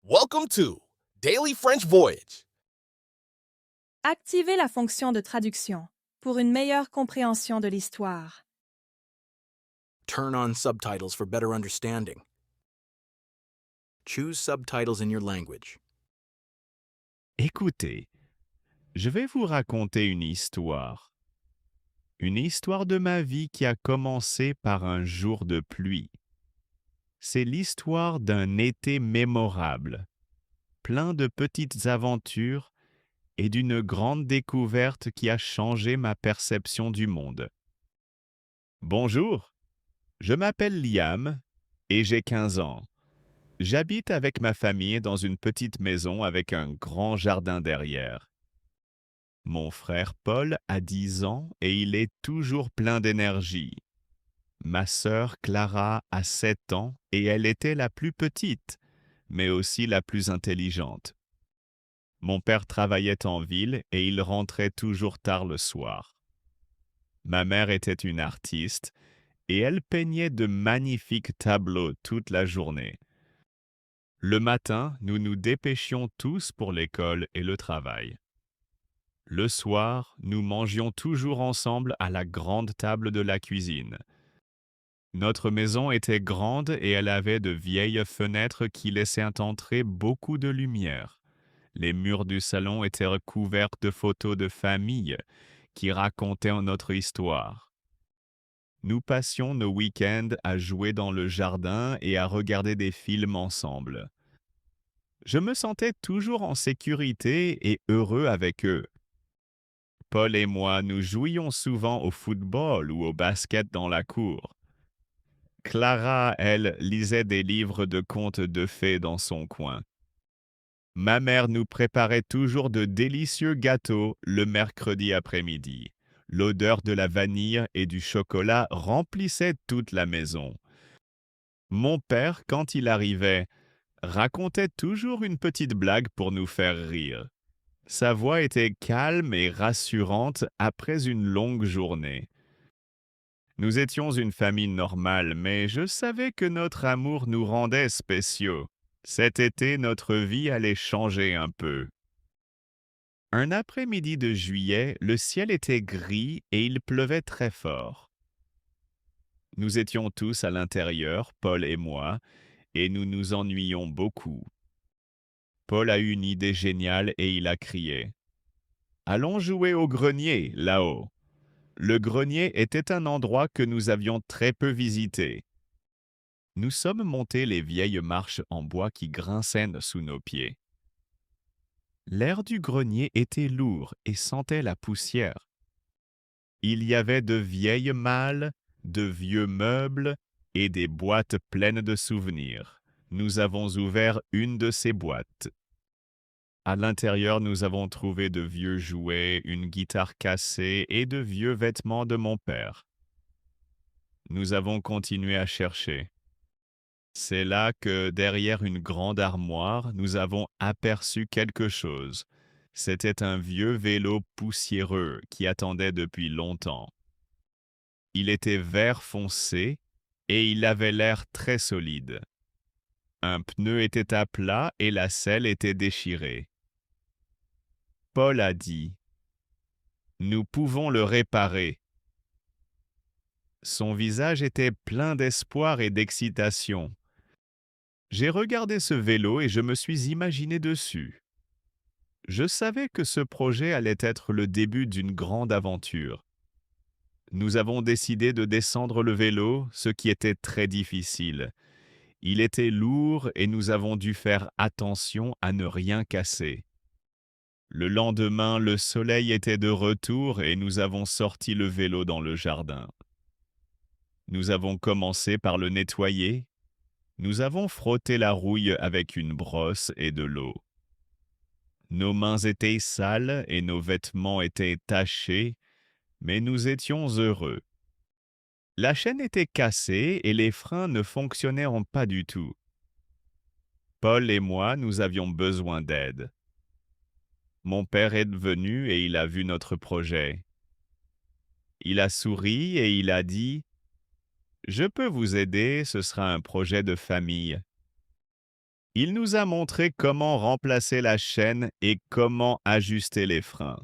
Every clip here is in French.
Welcome to Daily French Voyage. Activez la fonction de traduction pour une meilleure compréhension de l'histoire. Turn on subtitles for better understanding. Choose subtitles in your language. Écoutez, je vais vous raconter une histoire. Une histoire de ma vie qui a commencé par un jour de pluie. C'est l'histoire d'un été mémorable, plein de petites aventures et d'une grande découverte qui a changé ma perception du monde. Bonjour, je m'appelle Liam et j'ai 15 ans. J'habite avec ma famille dans une petite maison avec un grand jardin derrière. Mon frère Paul a 10 ans et il est toujours plein d'énergie. Ma sœur Clara a 7 ans et elle était la plus petite, mais aussi la plus intelligente. Mon père travaillait en ville et il rentrait toujours tard le soir. Ma mère était une artiste et elle peignait de magnifiques tableaux toute la journée. Le matin, nous nous dépêchions tous pour l'école et le travail. Le soir, nous mangions toujours ensemble à la grande table de la cuisine. Notre maison était grande et elle avait de vieilles fenêtres qui laissaient entrer beaucoup de lumière. Les murs du salon étaient recouverts de photos de famille qui racontaient notre histoire. Nous passions nos week-ends à jouer dans le jardin et à regarder des films ensemble. Je me sentais toujours en sécurité et heureux avec eux. Paul et moi, nous jouions souvent au football ou au basket dans la cour. Clara, elle, lisait des livres de contes de fées dans son coin. Ma mère nous préparait toujours de délicieux gâteaux le mercredi après-midi. L'odeur de la vanille et du chocolat remplissait toute la maison. Mon père, quand il arrivait, racontait toujours une petite blague pour nous faire rire. Sa voix était calme et rassurante après une longue journée. Nous étions une famille normale, mais je savais que notre amour nous rendait spéciaux. Cet été, notre vie allait changer un peu. Un après-midi de juillet, le ciel était gris et il pleuvait très fort. Nous étions tous à l'intérieur, Paul et moi, et nous nous ennuyions beaucoup. Paul a eu une idée géniale et il a crié « Allons jouer au grenier, là-haut !» Le grenier était un endroit que nous avions très peu visité. Nous sommes montés les vieilles marches en bois qui grinçaient sous nos pieds. L'air du grenier était lourd et sentait la poussière. Il y avait de vieilles malles, de vieux meubles et des boîtes pleines de souvenirs. Nous avons ouvert une de ces boîtes. À l'intérieur, nous avons trouvé de vieux jouets, une guitare cassée et de vieux vêtements de mon père. Nous avons continué à chercher. C'est là que, derrière une grande armoire, nous avons aperçu quelque chose. C'était un vieux vélo poussiéreux qui attendait depuis longtemps. Il était vert foncé et il avait l'air très solide. Un pneu était à plat et la selle était déchirée. Paul a dit « Nous pouvons le réparer ». Son visage était plein d'espoir et d'excitation. J'ai regardé ce vélo et je me suis imaginé dessus. Je savais que ce projet allait être le début d'une grande aventure. Nous avons décidé de descendre le vélo, ce qui était très difficile. Il était lourd et nous avons dû faire attention à ne rien casser. Le lendemain, le soleil était de retour et nous avons sorti le vélo dans le jardin. Nous avons commencé par le nettoyer. Nous avons frotté la rouille avec une brosse et de l'eau. Nos mains étaient sales et nos vêtements étaient tachés, mais nous étions heureux. La chaîne était cassée et les freins ne fonctionnaient pas du tout. Paul et moi, nous avions besoin d'aide. Mon père est venu et il a vu notre projet. Il a souri et il a dit « Je peux vous aider, ce sera un projet de famille. » Il nous a montré comment remplacer la chaîne et comment ajuster les freins.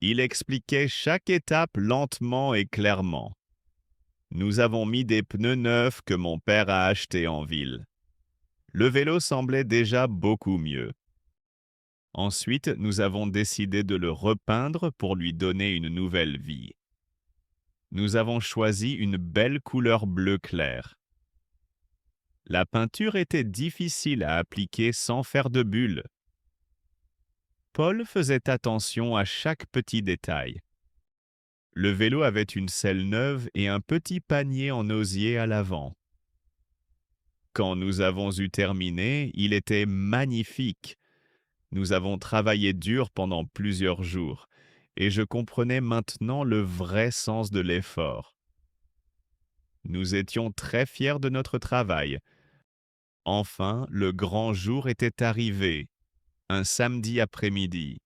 Il expliquait chaque étape lentement et clairement. Nous avons mis des pneus neufs que mon père a achetés en ville. Le vélo semblait déjà beaucoup mieux. Ensuite, nous avons décidé de le repeindre pour lui donner une nouvelle vie. Nous avons choisi une belle couleur bleu clair. La peinture était difficile à appliquer sans faire de bulles. Paul faisait attention à chaque petit détail. Le vélo avait une selle neuve et un petit panier en osier à l'avant. Quand nous avons eu terminé, il était magnifique. Nous avons travaillé dur pendant plusieurs jours, et je comprenais maintenant le vrai sens de l'effort. Nous étions très fiers de notre travail. Enfin, le grand jour était arrivé, un samedi après-midi.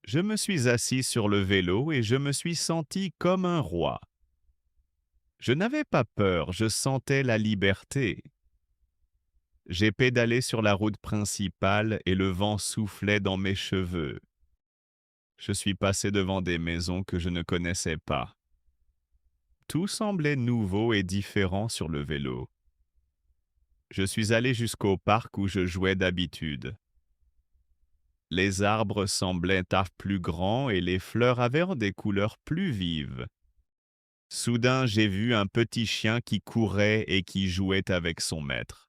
Je me suis assis sur le vélo et je me suis senti comme un roi. Je n'avais pas peur, je sentais la liberté. J'ai pédalé sur la route principale et le vent soufflait dans mes cheveux. Je suis passé devant des maisons que je ne connaissais pas. Tout semblait nouveau et différent sur le vélo. Je suis allé jusqu'au parc où je jouais d'habitude. Les arbres semblaient plus grands et les fleurs avaient des couleurs plus vives. Soudain, j'ai vu un petit chien qui courait et qui jouait avec son maître.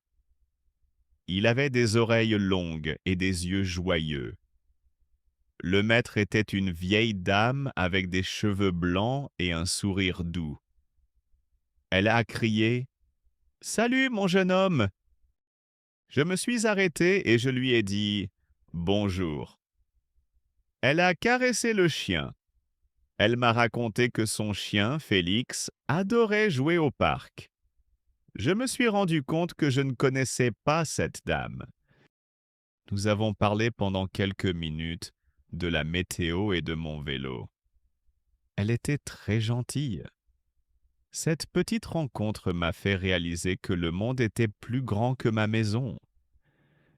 Il avait des oreilles longues et des yeux joyeux. Le maître était une vieille dame avec des cheveux blancs et un sourire doux. Elle a crié « Salut, mon jeune homme !» Je me suis arrêté et je lui ai dit « Bonjour ». Elle a caressé le chien. Elle m'a raconté que son chien, Félix, adorait jouer au parc. Je me suis rendu compte que je ne connaissais pas cette dame. Nous avons parlé pendant quelques minutes de la météo et de mon vélo. Elle était très gentille. Cette petite rencontre m'a fait réaliser que le monde était plus grand que ma maison.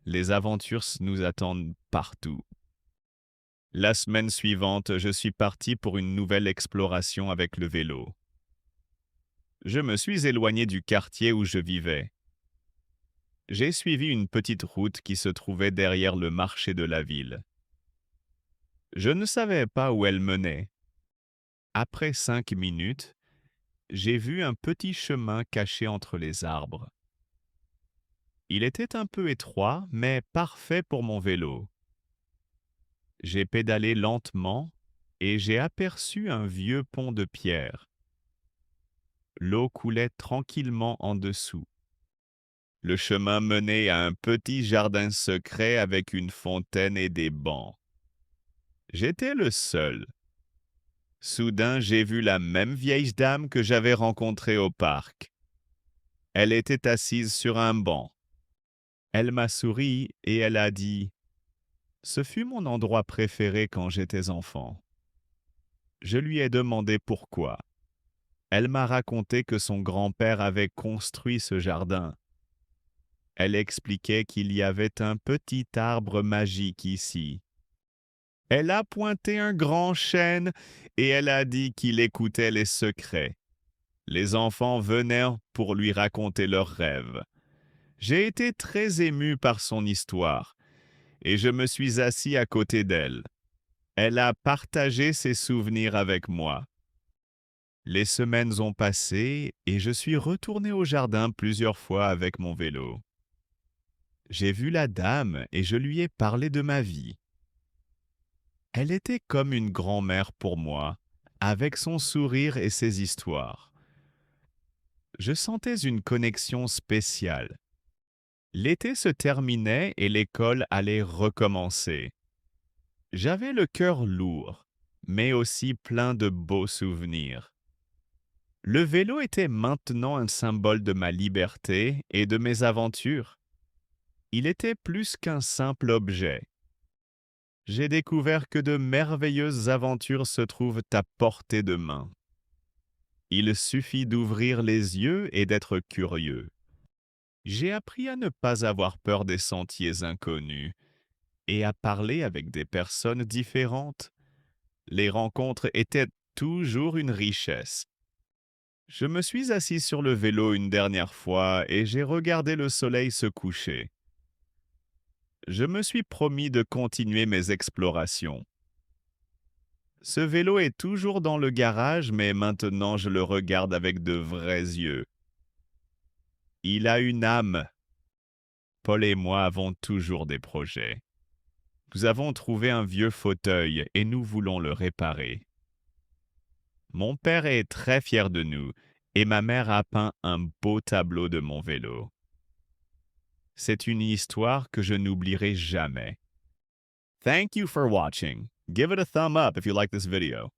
Les aventures nous attendent partout. La semaine suivante, je suis parti pour une nouvelle exploration avec le vélo. Je me suis éloigné du quartier où je vivais. J'ai suivi une petite route qui se trouvait derrière le marché de la ville. Je ne savais pas où elle menait. Après 5 minutes, j'ai vu un petit chemin caché entre les arbres. Il était un peu étroit, mais parfait pour mon vélo. J'ai pédalé lentement et j'ai aperçu un vieux pont de pierre. L'eau coulait tranquillement en dessous. Le chemin menait à un petit jardin secret avec une fontaine et des bancs. J'étais le seul. Soudain, j'ai vu la même vieille dame que j'avais rencontrée au parc. Elle était assise sur un banc. Elle m'a souri et elle a dit « Ce fut mon endroit préféré quand j'étais enfant. » Je lui ai demandé pourquoi. Elle m'a raconté que son grand-père avait construit ce jardin. Elle expliquait qu'il y avait un petit arbre magique ici. Elle a pointé un grand chêne et elle a dit qu'il écoutait les secrets. Les enfants venaient pour lui raconter leurs rêves. J'ai été très ému par son histoire et je me suis assis à côté d'elle. Elle a partagé ses souvenirs avec moi. Les semaines ont passé et je suis retourné au jardin plusieurs fois avec mon vélo. J'ai vu la dame et je lui ai parlé de ma vie. Elle était comme une grand-mère pour moi, avec son sourire et ses histoires. Je sentais une connexion spéciale. L'été se terminait et l'école allait recommencer. J'avais le cœur lourd, mais aussi plein de beaux souvenirs. Le vélo était maintenant un symbole de ma liberté et de mes aventures. Il était plus qu'un simple objet. J'ai découvert que de merveilleuses aventures se trouvent à portée de main. Il suffit d'ouvrir les yeux et d'être curieux. J'ai appris à ne pas avoir peur des sentiers inconnus et à parler avec des personnes différentes. Les rencontres étaient toujours une richesse. Je me suis assis sur le vélo une dernière fois et j'ai regardé le soleil se coucher. Je me suis promis de continuer mes explorations. Ce vélo est toujours dans le garage, mais maintenant je le regarde avec de vrais yeux. Il a une âme. Paul et moi avons toujours des projets. Nous avons trouvé un vieux fauteuil et nous voulons le réparer. Mon père est très fier de nous et ma mère a peint un beau tableau de mon vélo. C'est une histoire que je n'oublierai jamais. Thank you for watching. Give it a thumb up if you like this video.